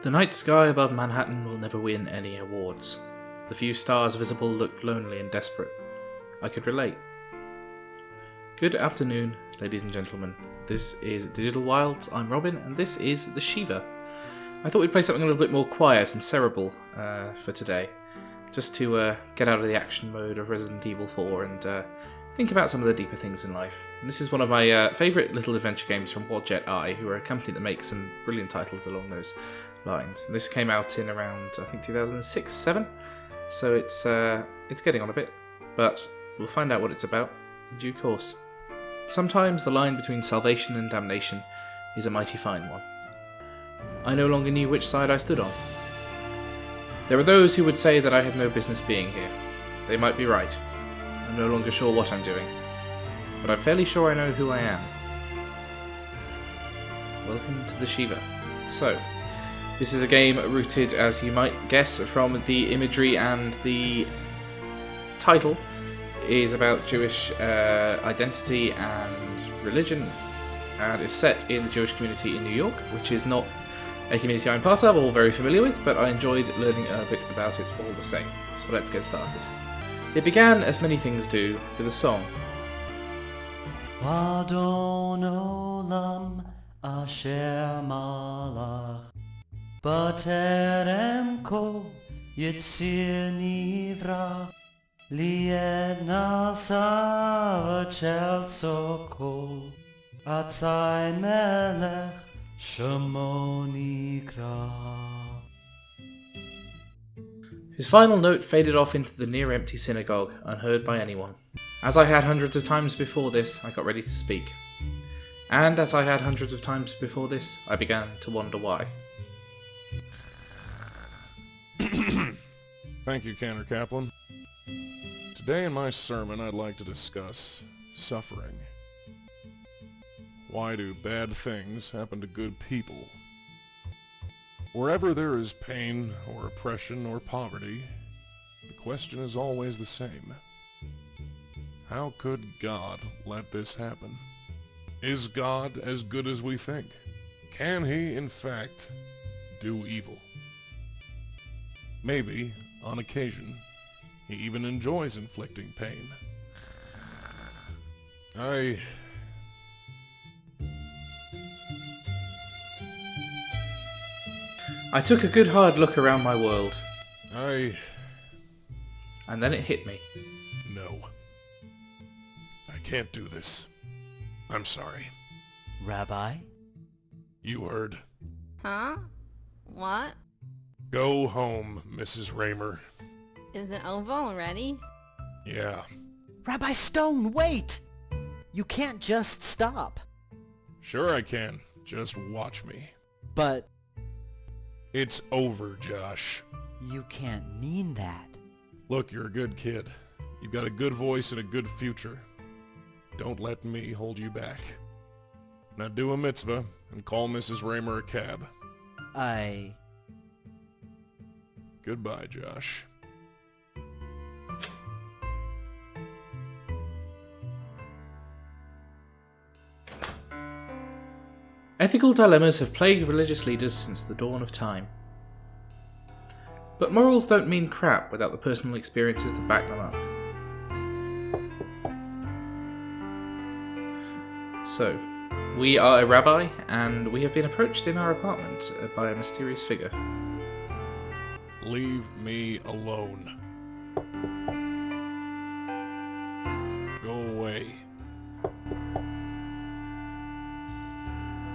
The night sky above Manhattan will never win any awards. The few stars visible look lonely and desperate. I could relate. Good afternoon, ladies and gentlemen. This is Digital Wilds, I'm Robin, and this is the Shiva. I thought we'd play something a little bit more quiet and cerebral for today, just to get out of the action mode of Resident Evil 4 and think about some of the deeper things in life. And this is one of my favourite little adventure games from Wadjet Eye, who are a company that makes some brilliant titles along those lines. And this came out in around, I think, 2006-07, so it's getting on a bit, but we'll find out what it's about in due course. Sometimes the line between salvation and damnation is a mighty fine one. I no longer knew which side I stood on. There are those who would say that I had no business being here. They might be right. I'm no longer sure what I'm doing, but I'm fairly sure I know who I am. Welcome to the Shiva. So, this is a game rooted, as you might guess from the imagery and the title, is about Jewish identity and religion, and is set in the Jewish community in New York, which is not a community I'm part of or very familiar with, but I enjoyed learning a bit about it all the same. So let's get started. It began, as many things do, with a song. Adon olam asher malach baterem kol yitzir nivra lied nasa v'chel tzokol atzai melech shemo nikra. His final note faded off into the near-empty synagogue, unheard by anyone. As I had hundreds of times before this, I got ready to speak. And as I had hundreds of times before this, I began to wonder why. Thank you, Cantor Kaplan. Today in my sermon, I'd like to discuss suffering. Why do bad things happen to good people? Wherever there is pain or oppression or poverty, the question is always the same. How could God let this happen? Is God as good as we think? Can he, in fact, do evil? Maybe, on occasion, he even enjoys inflicting pain. I took a good hard look around my world. And then it hit me. No. I can't do this. I'm sorry. Rabbi? You heard. Huh? What? Go home, Mrs. Raymer. Is it over already? Yeah. Rabbi Stone, wait! You can't just stop. Sure I can. Just watch me. But It's over, Josh. you can't mean that. Look, you're a good kid. You've got a good voice and a good future. Don't let me hold you back. Now do a mitzvah and call Mrs. Raymer a cab. Goodbye, Josh. Ethical dilemmas have plagued religious leaders since the dawn of time. But morals don't mean crap without the personal experiences to back them up. So, we are a rabbi, and we have been approached in our apartment by a mysterious figure. Leave me alone. Go away.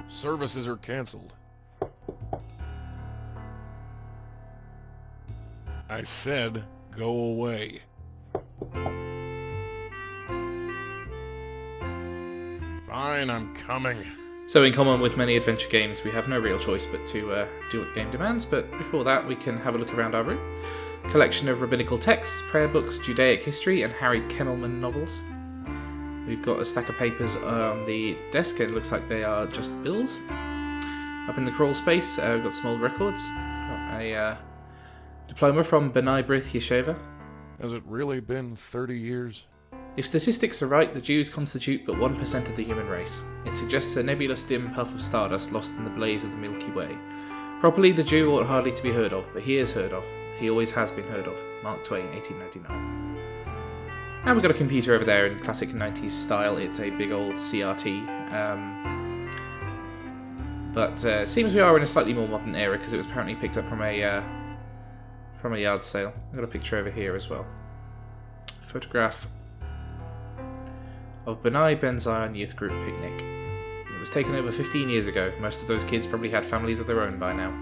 Services are canceled. I said go away. Fine, I'm coming. So in common with many adventure games, we have no real choice but to do what the game demands, but before that we can have a look around our room. Collection of rabbinical texts, prayer books, Judaic history, and Harry Kennelman novels. We've got a stack of papers on the desk, and it looks like they are just bills. Up in the crawl space, we've got some old records. Got a diploma from B'nai B'rith Yeshiva. Has it really been 30 years? If statistics are right, the Jews constitute but 1% of the human race. It suggests a nebulous dim puff of stardust lost in the blaze of the Milky Way. Properly, the Jew ought hardly to be heard of, but he is heard of. He always has been heard of. Mark Twain, 1899. And we've got a computer over there in classic 90s style. It's a big old CRT. But it seems we are in a slightly more modern era because it was apparently picked up from a yard sale. I've got a picture over here as well. Photograph of Benai Ben Zion Youth Group Picnic. It was taken over 15 years ago. Most of those kids probably had families of their own by now.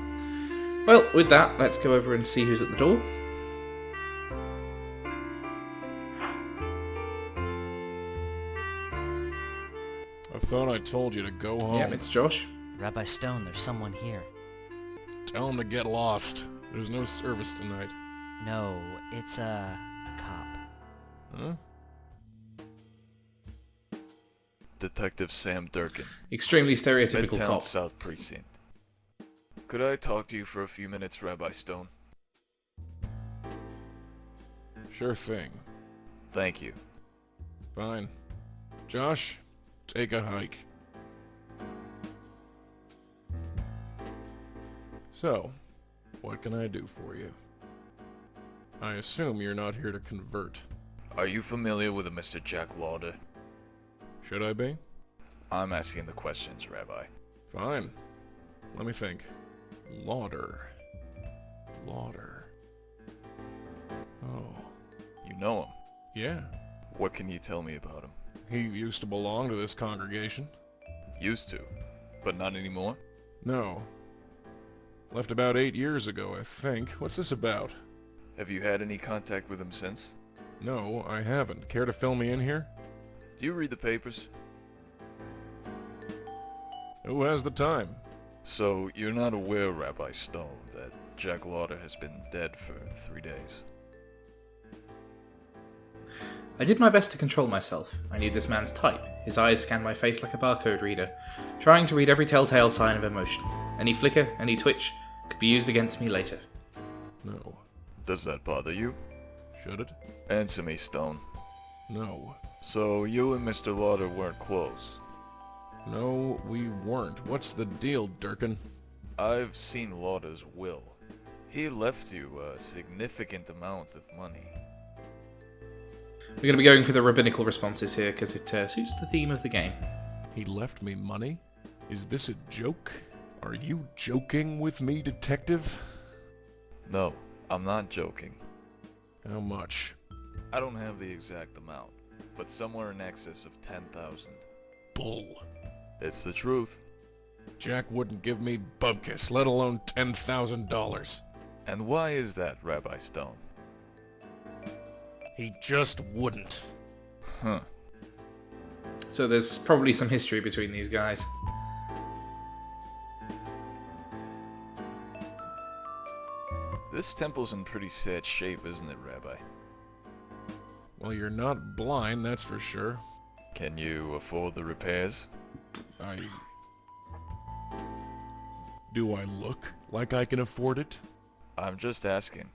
Well, with that, let's go over and see who's at the door. I thought I told you to go home. Yeah, it's Josh. Rabbi Stone, there's someone here. Tell him to get lost. There's no service tonight. No, it's a cop. Huh? Detective Sam Durkin, Extremely stereotypical Midtown cop. South Precinct. Could I talk to you for a few minutes, Rabbi Stone? Sure thing. Thank you. Fine. Josh, take a hike. So, what can I do for you? I assume you're not here to convert. Are you familiar with a Mr. Jack Lauder? Should I be? I'm asking the questions, Rabbi. Fine. Let me think. Lauder. Oh. You know him. Yeah. What can you tell me about him? He used to belong to this congregation. Used to, but not anymore? No. Left about 8 years ago, I think. What's this about? Have you had any contact with him since? No, I haven't. Care to fill me in here? Do you read the papers? Who has the time? So, you're not aware, Rabbi Stone, that Jack Lauder has been dead for 3 days? I did my best to control myself. I knew this man's type. His eyes scanned my face like a barcode reader, trying to read every telltale sign of emotion. Any flicker, any twitch, could be used against me later. No. Does that bother you? Should it? Answer me, Stone. No. So, you and Mr. Lauder weren't close? No, we weren't. What's the deal, Durkin? I've seen Lauder's will. He left you a significant amount of money. We're going to be going for the rabbinical responses here because it suits the theme of the game. He left me money? Is this a joke? Are you joking with me, detective? No, I'm not joking. How much? I don't have the exact amount, but somewhere in excess of 10,000. Bull. It's the truth. Jack wouldn't give me bubkiss, let alone $10,000. And why is that, Rabbi Stone? He just wouldn't. Huh. So there's probably some history between these guys. This temple's in pretty sad shape, isn't it, Rabbi? Well, you're not blind, that's for sure. Can you afford the repairs? Do I look like I can afford it? I'm just asking.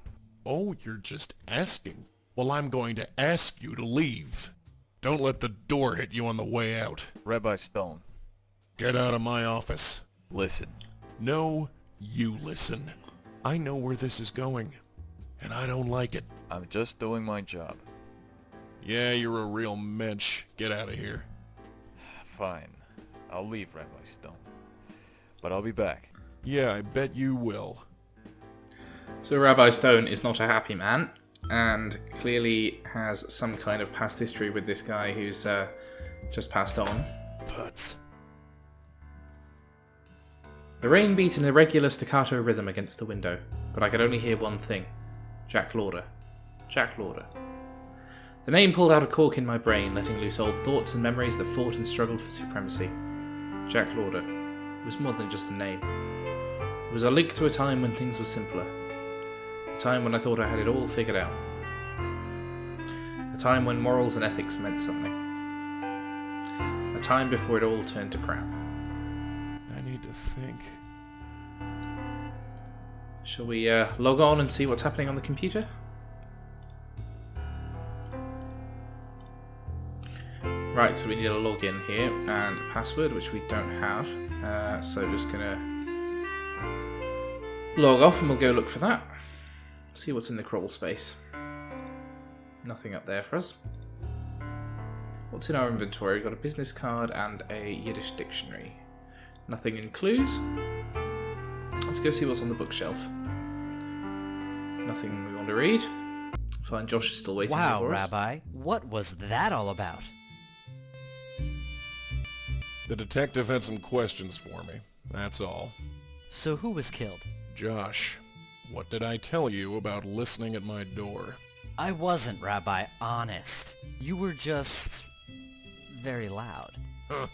Oh, you're just asking. Well, I'm going to ask you to leave. Don't let the door hit you on the way out. Rabbi Stone, Get out of my office. listen. No, you listen. I know where this is going, and I don't like it. I'm just doing my job. Yeah, you're a real mensch. Get out of here. Fine. I'll leave, Rabbi Stone. But I'll be back. Yeah, I bet you will. So Rabbi Stone is not a happy man, and clearly has some kind of past history with this guy who's just passed on. But The rain beat an irregular staccato rhythm against the window, but I could only hear one thing. Jack Lauder. Jack Lauder. The name pulled out a cork in my brain, letting loose old thoughts and memories that fought and struggled for supremacy. Jack Lauder. It was more than just a name. It was a link to a time when things were simpler. A time when I thought I had it all figured out. A time when morals and ethics meant something. A time before it all turned to crap. I need to think. Shall we log on and see what's happening on the computer? Right, so we need a login here and a password, which we don't have. So just gonna log off and we'll go look for that. See what's in the crawl space. Nothing up there for us. What's in our inventory? We've got a business card and a Yiddish dictionary. Nothing in clues. Let's go see what's on the bookshelf. Nothing we want to read. Fine, Josh is still waiting Wow, for us. Rabbi, what was that all about? The detective had some questions for me, that's all. So who was killed? Josh, what did I tell you about listening at my door? I wasn't, Rabbi, honest. You were just... very loud. Huh.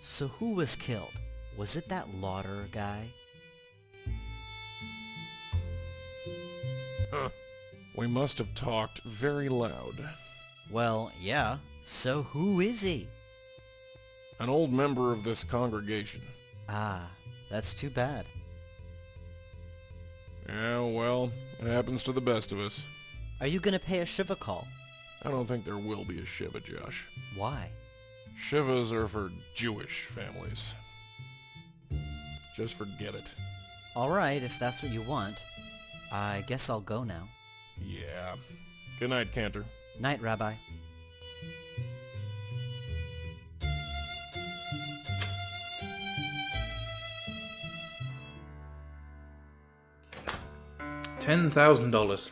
So who was killed? Was it that Lauder guy? Huh. We must have talked very loud. Well, yeah. So who is he? An old member of this congregation. Ah, that's too bad. Yeah, well, it happens to the best of us. Are you gonna pay a Shiva Call? I don't think there will be a Shiva, Josh. Why? Shivas are for Jewish families. Just forget it. Alright, if that's what you want. I guess I'll go now. Yeah. Good night, Cantor. Night, Rabbi. $10,000.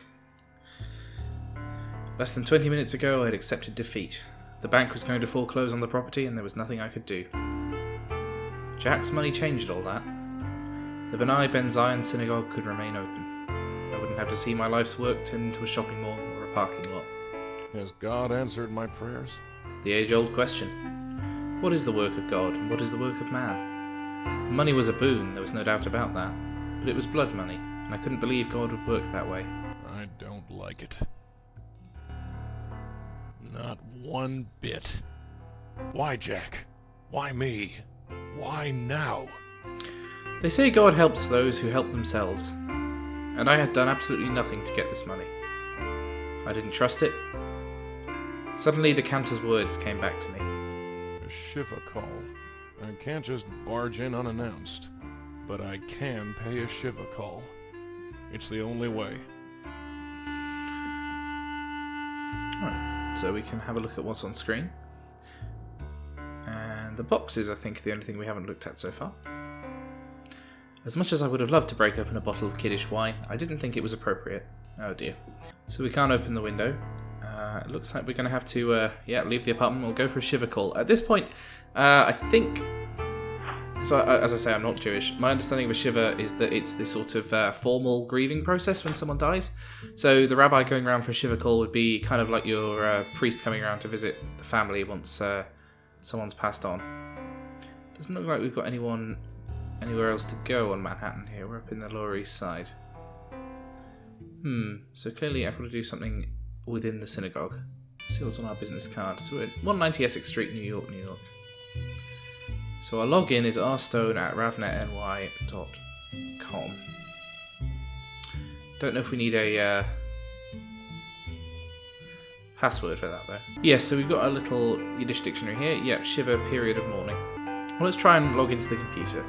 Less than 20 minutes ago, I had accepted defeat. The bank was going to foreclose on the property, and there was nothing I could do. Jack's money changed all that. The Benai Ben Zion synagogue could remain open. I wouldn't have to see my life's work turned into a shopping mall or a parking lot. Has God answered my prayers? The age-old question. What is the work of God, and what is the work of man? Money was a boon, there was no doubt about that. But it was blood money, and I couldn't believe God would work that way. I don't like it. Not one bit. Why, Jack? Why me? Why now? They say God helps those who help themselves. And I had done absolutely nothing to get this money. I didn't trust it. Suddenly the cantor's words came back to me. A Shiva Call. I can't just barge in unannounced. But I can pay a Shiva Call. It's the only way. Alright, so we can have a look at what's on screen. And the boxes, I think, are the only thing we haven't looked at so far. As much as I would have loved to break open a bottle of kiddish wine, I didn't think it was appropriate. Oh dear. So we can't open the window. It looks like we're going to have to, leave the apartment. We'll go for a Shiva Call. At this point, I think... So, as I say, I'm not Jewish. My understanding of a Shiva is that it's this sort of formal grieving process when someone dies. So the rabbi going around for a Shiva Call would be kind of like your priest coming around to visit the family once someone's passed on. Doesn't look like we've got anyone anywhere else to go on Manhattan here. We're up in the Lower East Side. So clearly I've got to do something within the synagogue. See what's on our business card. So we're at 190 Essex Street, New York, New York. So our login is rstone@ravnetny.com. Don't know if we need a password for that though. Yes, so we've got a little Yiddish dictionary here. Yep, Shiva period of mourning. Well, let's try and log into the computer.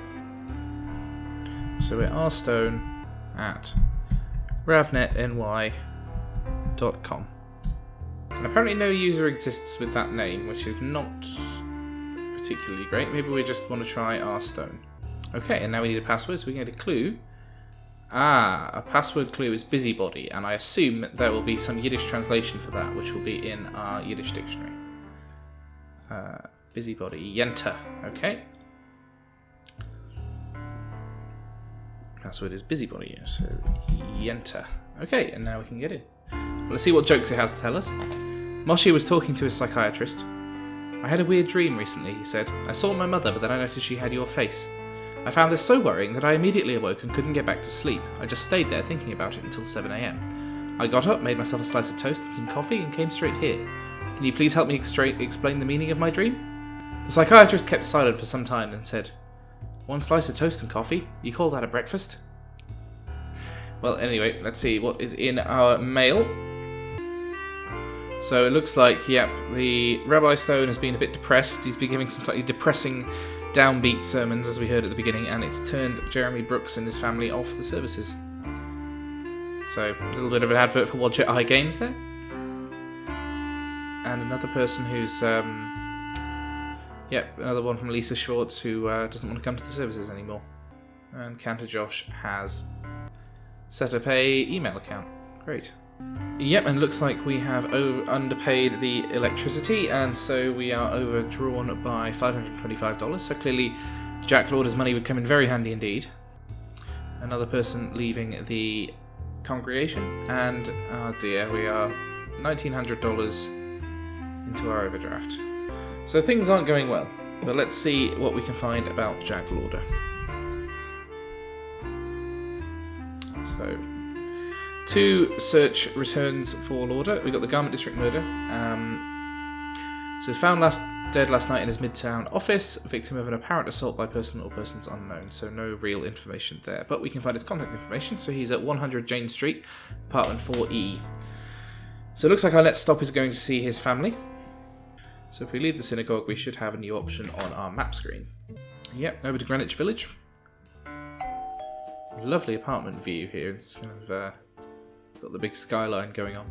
So we're rstone@ravnetny.com. And apparently no user exists with that name, which is not particularly great. Maybe we just want to try rstone. Okay, and now we need a password, so we can get a clue. A password clue is busybody, and I assume there will be some Yiddish translation for that, which will be in our Yiddish dictionary. Busybody, yenta. Okay. Password is busybody, so yenta. Okay, and now we can get in. Let's see what jokes it has to tell us. Moshe was talking to his psychiatrist. I had a weird dream recently, he said. I saw my mother, but then I noticed she had your face. I found this so worrying that I immediately awoke and couldn't get back to sleep. I just stayed there thinking about it until 7 AM. I got up, made myself a slice of toast and some coffee, and came straight here. Can you please help me explain the meaning of my dream? The psychiatrist kept silent for some time, then said, 1 slice of toast and coffee? You call that a breakfast? Well, anyway, let's see what is in our mail. So it looks like, the Rabbi Stone has been a bit depressed. He's been giving some slightly depressing, downbeat sermons, as we heard at the beginning, and it's turned Jeremy Brooks and his family off the services. So, a little bit of an advert for Watch It Eye Games there. And another person who's, another one from Lisa Schwartz who doesn't want to come to the services anymore. And Cantor Josh has set up a email account. Great. Yep, and looks like we have underpaid the electricity, and so we are overdrawn by $525. So clearly, Jack Lauder's money would come in very handy indeed. Another person leaving the congregation, and oh dear, we are $1,900 into our overdraft. So things aren't going well, but let's see what we can find about Jack Lauder. So, 2 search returns for Lauder. We got the Garment District murder. So found dead last night in his Midtown office, victim of an apparent assault by person or persons unknown. So no real information there, but we can find his contact information. So he's at 100 Jane Street, apartment 4E. So it looks like our next stop is going to see his family. So if we leave the synagogue, we should have a new option on our map screen. Yep, over to Greenwich Village. Lovely apartment view here. It's kind of got the big skyline going on.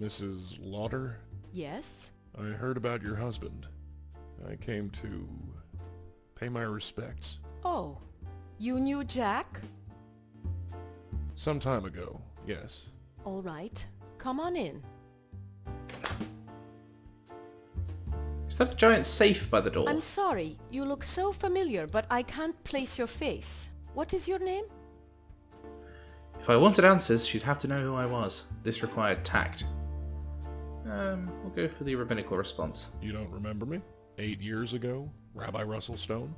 Mrs. Lauder? Yes? I heard about your husband. I came to pay my respects. Oh, you knew Jack? Some time ago, yes. All right, come on in. Is that a giant safe by the door? I'm sorry, you look so familiar, but I can't place your face. What is your name? If I wanted answers, she'd have to know who I was. This required tact. We'll go for the rabbinical response. You don't remember me? 8 years ago, Rabbi Russell Stone?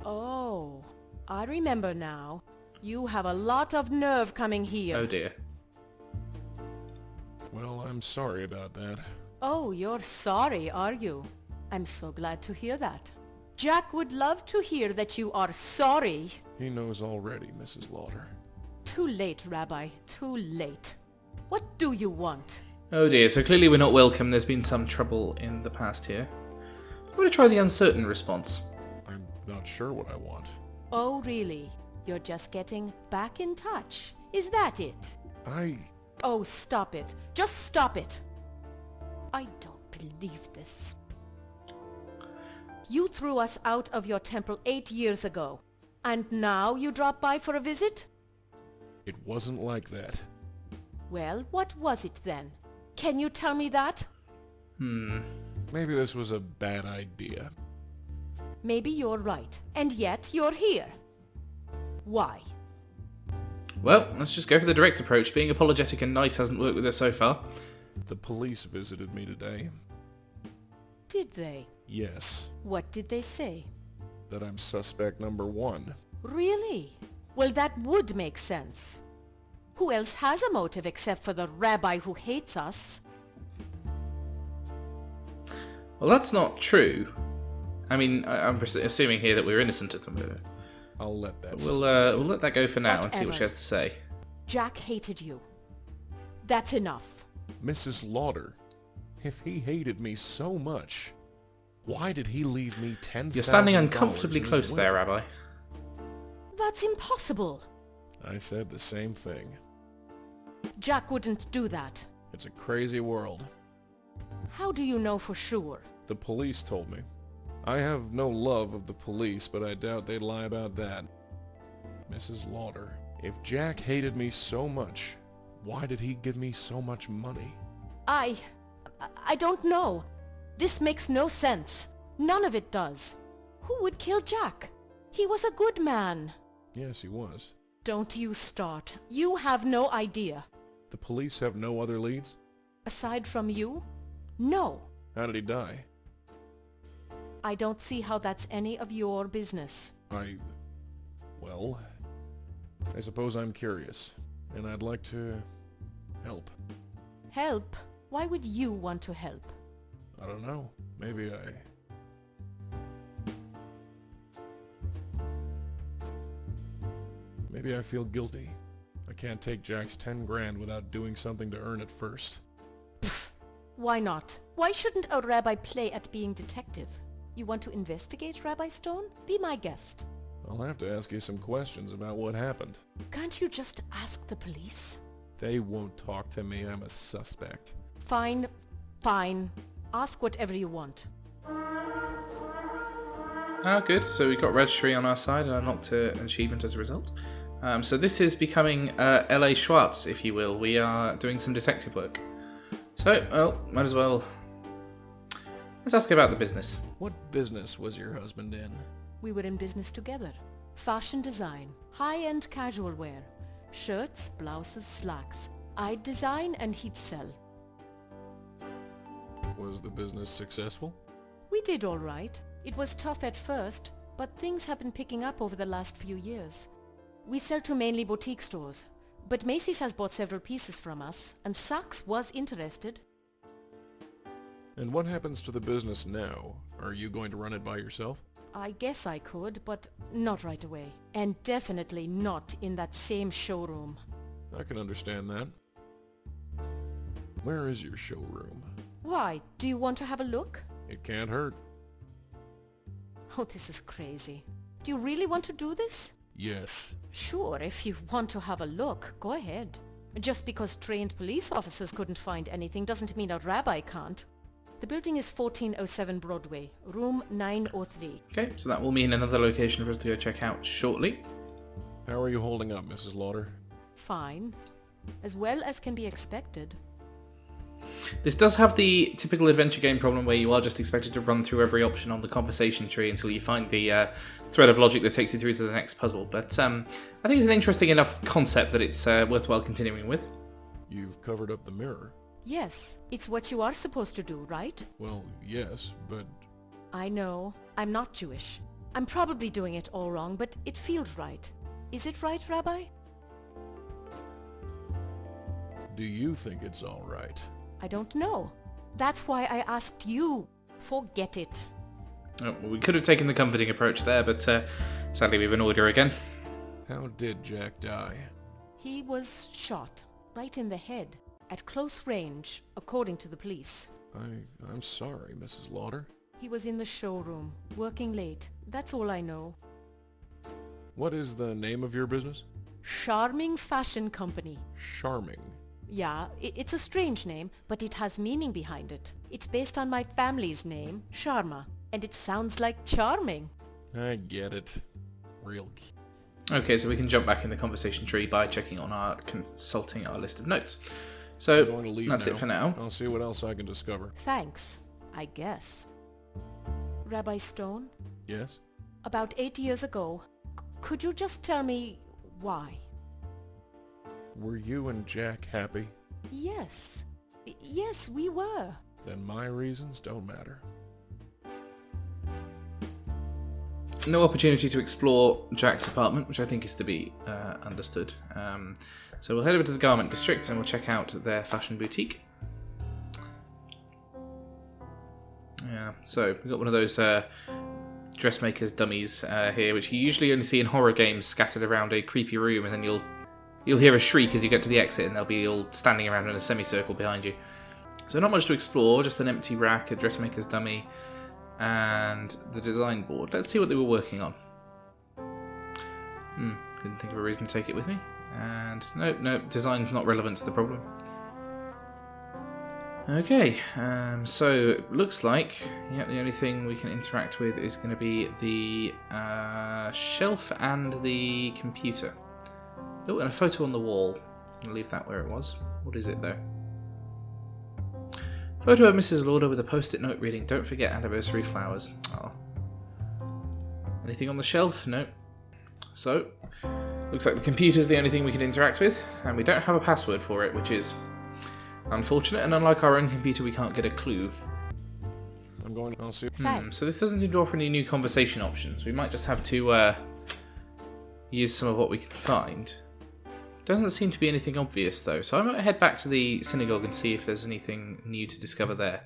Oh, I remember now. You have a lot of nerve coming here. Oh dear. Well, I'm sorry about that. Oh, you're sorry, are you? I'm so glad to hear that. Jack would love to hear that you are sorry. He knows already, Mrs. Lauder. Too late, Rabbi, too late. What do you want? Oh dear, so clearly we're not welcome. There's been some trouble in the past here. I'm going to try the uncertain response. I'm not sure what I want. Oh, really? You're just getting back in touch. Is that it? Oh, stop it. Just stop it. I don't believe this. You threw us out of your temple 8 years ago. And now you drop by for a visit? It wasn't like that. Well, what was it then? Can you tell me that? Maybe this was a bad idea. Maybe you're right. And yet you're here. Why? Well, let's just go for the direct approach. Being apologetic and nice hasn't worked with us so far. The police visited me today. Did they? Yes, What did they say? that I'm suspect number 1. Really? Well, that would make sense. Who else has a motive except for the rabbi who hates us? Well, that's not true. I mean, I'm assuming here that we're innocent of the murder. I'll let that We'll let that go for now and see what she has to say. Jack hated you. That's enough. Mrs. Lauder, if he hated me so much, why did he leave me $10,000? You're standing uncomfortably in his close will? there, Rabbi. That's impossible. I said the same thing. Jack wouldn't do that. It's a crazy world. How do you know for sure? The police told me. I have no love of the police, but I doubt they'd lie about that. Mrs. Lauder, if Jack hated me so much, why did he give me so much money? I don't know. This makes no sense. None of it does. Who would kill Jack? He was a good man. Yes, he was. Don't you start. You have no idea. The police have no other leads? Aside from you? No. How did he die? I don't see how that's any of your business. Well, I suppose I'm curious, and I'd like to help. Help? Why would you want to help? I don't know. Maybe I feel guilty. I can't take Jack's 10 grand without doing something to earn it first. Why not? Why shouldn't a rabbi play at being detective? You want to investigate, Rabbi Stone? Be my guest. I'll have to ask you some questions about what happened. Can't you just ask the police? They won't talk to me. I'm a suspect. Fine, fine. Ask whatever you want. Ah, good. So we got registry on our side and unlocked an achievement as a result. So this is becoming L.A. Schwartz, if you will. We are doing some detective work. So, well, might as well... Let's ask about the business. What business was your husband in? We were in business together. Fashion design, high-end casual wear, shirts, blouses, slacks. I'd design and he'd sell. Was the business successful? We did all right. It was tough at first, but things have been picking up over the last few years. We sell to mainly boutique stores, but Macy's has bought several pieces from us, and Saks was interested. And what happens to the business now? Are you going to run it by yourself? I guess I could, but not right away. And definitely not in that same showroom. I can understand that. Where is your showroom? Why? Do you want to have a look? It can't hurt. Oh, this is crazy. Do you really want to do this? Yes. Sure, if you want to have a look, go ahead. Just because trained police officers couldn't find anything doesn't mean a rabbi can't. The building is 1407 Broadway, room 903. Okay, so that will mean another location for us to go check out shortly. How are you holding up, Mrs. Lauder? Fine. As well as can be expected. This does have the typical adventure game problem where you are just expected to run through every option on the conversation tree until you find the thread of logic that takes you through to the next puzzle. But I think it's an interesting enough concept that it's worthwhile continuing with. You've covered up the mirror. Yes, it's what you are supposed to do, right? Well, yes, but... I know. I'm not Jewish. I'm probably doing it all wrong, but it feels right. Is it right, Rabbi? Do you think it's all right? I don't know. That's why I asked you. Forget it. Oh, well, we could have taken the comforting approach there, but sadly we've an order again. How did Jack die? He was shot, right in the head, at close range, according to the police. I'm sorry, Mrs. Lauder. He was in the showroom, working late. That's all I know. What is the name of your business? Charming Fashion Company. Charming. Yeah, it's a strange name, but it has meaning behind it. It's based on my family's name, Sharma, and it sounds like charming. I get it. Real cute. Okay, so we can jump back in the conversation tree by consulting our list of notes. I'm So going to leave that's now. it for now. I'll see what else I can discover. Thanks, I guess. Rabbi Stone, Yes? about 8 years ago, could you just tell me why? Were you and Jack happy? Yes. Yes, we were. Then my reasons don't matter. No opportunity to explore Jack's apartment, which I think is to be understood. So we'll head over to the garment district and we'll check out their fashion boutique. Yeah, so we've got one of those dressmakers dummies here, which you usually only see in horror games scattered around a creepy room, and then you'll hear a shriek as you get to the exit, and they'll be all standing around in a semicircle behind you. So not much to explore, just an empty rack, a dressmaker's dummy, and the design board. Let's see what they were working on. Couldn't think of a reason to take it with me. And nope, design's not relevant to the problem. Okay, so it looks like the only thing we can interact with is going to be the shelf and the computer. Oh, and a photo on the wall. I'll leave that where it was. What is it though? Photo of Mrs. Lauder with a post-it note reading, "Don't forget anniversary flowers." Oh. Anything on the shelf? Nope. So, looks like the computer's the only thing we can interact with, and we don't have a password for it, which is unfortunate, and unlike our own computer, we can't get a clue. I'll see. So this doesn't seem to offer any new conversation options. We might just have to use some of what we can find. Doesn't seem to be anything obvious though, so I might head back to the synagogue and see if there's anything new to discover there.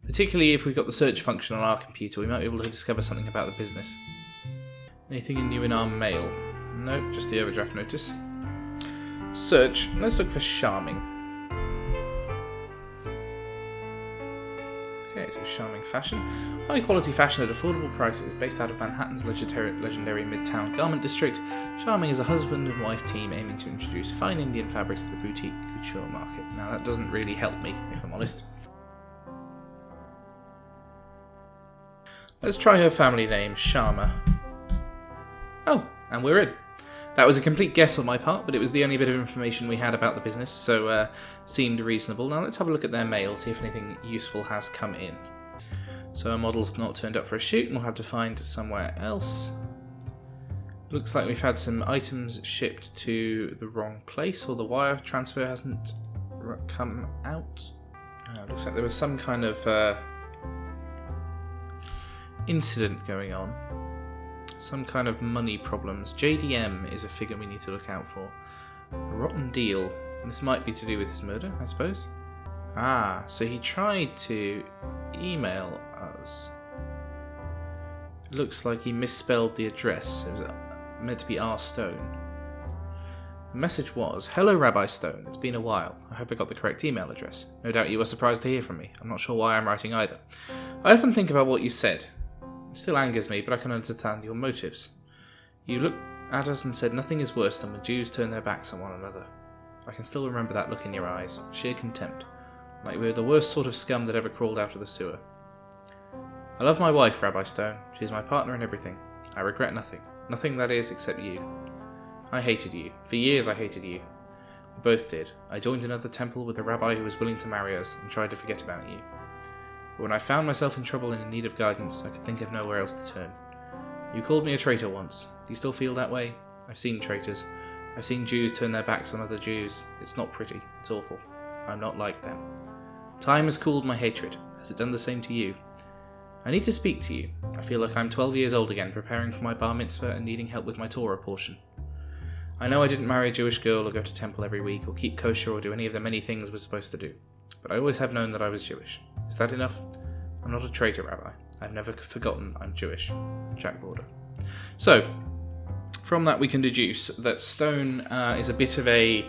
Particularly if we've got the search function on our computer, we might be able to discover something about the business. Anything new in our mail? Nope, just the overdraft notice. Search, let's look for charming. Okay, so charming fashion. High quality fashion at affordable prices, based out of Manhattan's legendary Midtown Garment District. Charming is a husband and wife team aiming to introduce fine Indian fabrics to the boutique couture market. Now that doesn't really help me, if I'm honest. Let's try her family name, Sharma. Oh, and we're in. That was a complete guess on my part, but it was the only bit of information we had about the business, so seemed reasonable. Now let's have a look at their mail, see if anything useful has come in. So our model's not turned up for a shoot, and we'll have to find somewhere else. Looks like we've had some items shipped to the wrong place, or the wire transfer hasn't come out. Looks like there was some kind of incident going on. Some kind of money problems. JDM is a figure we need to look out for. A rotten deal. This might be to do with his murder, I suppose. Ah, so he tried to email us. It looks like he misspelled the address. It was meant to be R. Stone. The message was, "Hello Rabbi Stone, it's been a while. I hope I got the correct email address. No doubt you were surprised to hear from me. I'm not sure why I'm writing either. I often think about what you said. It still angers me, but I can understand your motives. You looked at us and said nothing is worse than when Jews turn their backs on one another. I can still remember that look in your eyes, sheer contempt, like we were the worst sort of scum that ever crawled out of the sewer. I love my wife, Rabbi Stone. She is my partner in everything. I regret nothing. Nothing, that is, except you. I hated you. For years I hated you. We both did. I joined another temple with a rabbi who was willing to marry us and tried to forget about you. But when I found myself in trouble and in need of guidance, I could think of nowhere else to turn. You called me a traitor once. Do you still feel that way? I've seen traitors. I've seen Jews turn their backs on other Jews. It's not pretty. It's awful. I'm not like them. Time has cooled my hatred. Has it done the same to you? I need to speak to you. I feel like I'm 12 years old again, preparing for my bar mitzvah and needing help with my Torah portion. I know I didn't marry a Jewish girl or go to temple every week or keep kosher or do any of the many things we're supposed to do. But I always have known that I was Jewish. Is that enough? I'm not a traitor, Rabbi. I've never forgotten I'm Jewish. Jack Lauder. So, from that we can deduce that Stone is a bit of a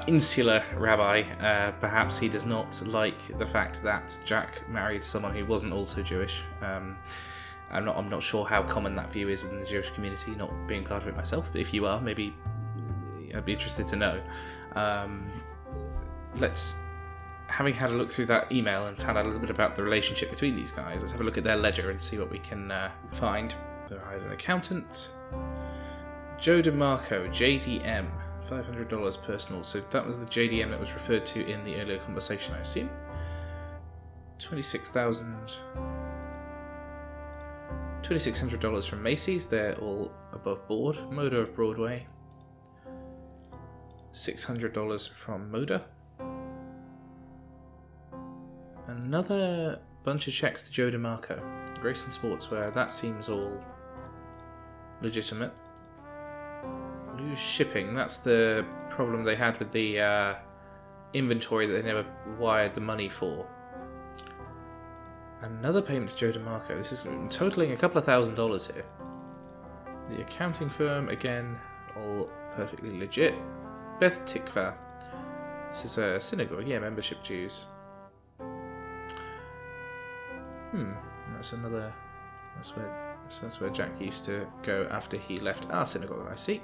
insular rabbi. Perhaps he does not like the fact that Jack married someone who wasn't also Jewish. I'm not sure how common that view is within the Jewish community, not being part of it myself, but if you are, maybe I'd be interested to know. Having had a look through that email and found out a little bit about the relationship between these guys, let's have a look at their ledger and see what we can find. So I hired an accountant. Joe DeMarco, JDM, $500 personal. So that was the JDM that was referred to in the earlier conversation, I assume. $2,600 from Macy's. They're all above board. Moda of Broadway. $600 from Moda. Another bunch of checks to Joe DeMarco. Grayson Sportswear, that seems all legitimate. Blue Shipping, that's the problem they had with the inventory that they never wired the money for. Another payment to Joe DeMarco. This is totaling a couple of $1,000s here. The accounting firm, again, all perfectly legit. Beth Tikva. This is a synagogue, yeah, membership dues. That's where Jack used to go after he left our synagogue, I see.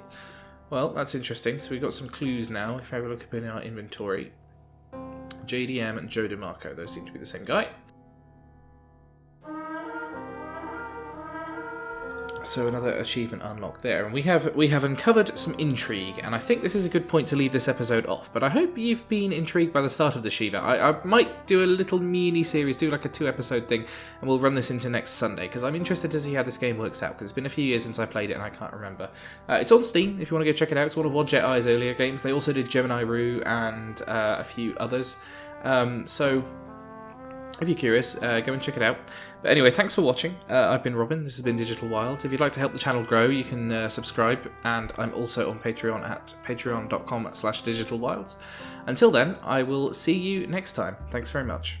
Well, that's interesting. So we've got some clues now. If I have a look up in our inventory, JDM and Joe DeMarco, those seem to be the same guy. So another achievement unlocked there, and we have uncovered some intrigue, and I think this is a good point to leave this episode off. But I hope you've been intrigued by the start of the Shiva. I might do a little mini series, do like a 2-episode thing, and we'll run this into next Sunday because I'm interested to see how this game works out. Because it's been a few years since I played it, and I can't remember. It's on Steam if you want to go check it out. It's one of Wadjet Eye's earlier games. They also did Gemini Rue and a few others. So if you're curious, go and check it out. But anyway, thanks for watching. I've been Robin. This has been Digital Wilds. If you'd like to help the channel grow, you can subscribe, and I'm also on Patreon at patreon.com/digitalwilds. Until then, I will see you next time. Thanks very much.